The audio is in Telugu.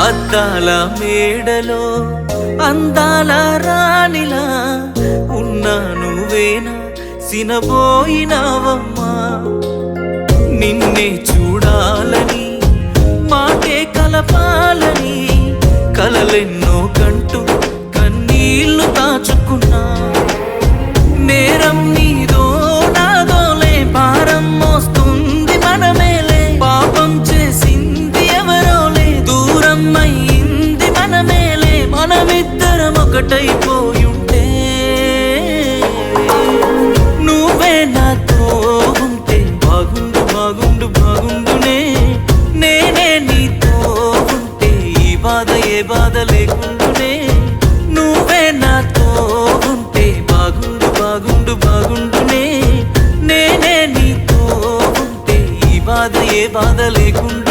అద్దాల మేడలో అందాల రాణిలా ఉన్నా నువ్వేనా సినబోయినావమ్మా నిన్నే చూడాలని మాటే కలపాలని కలలెన్నో కంటూ కన్నీళ్లు దాచుకున్నా నేరం నీదో నాదోలే భారం మోస్తుంది మనమేలే పాపం చేసింది ఎవరోలే దూరం అయ్యింది మనమేలే మనమిద్దరం ఒకటైపోయుంటే నువ్వే నాతో ఉంటే బాగుండు బాగుండు బాగుండునే నేనే నీతో ఉంటే ఈ బాధ ఏ బాధ లేకుండునే నువ్వే నాతో ఉంటే బాగుండు బాగుండు బాగుండునే నేనే నీతో ఉంటే ఈ బాధ ఏ బాధ లేకుండా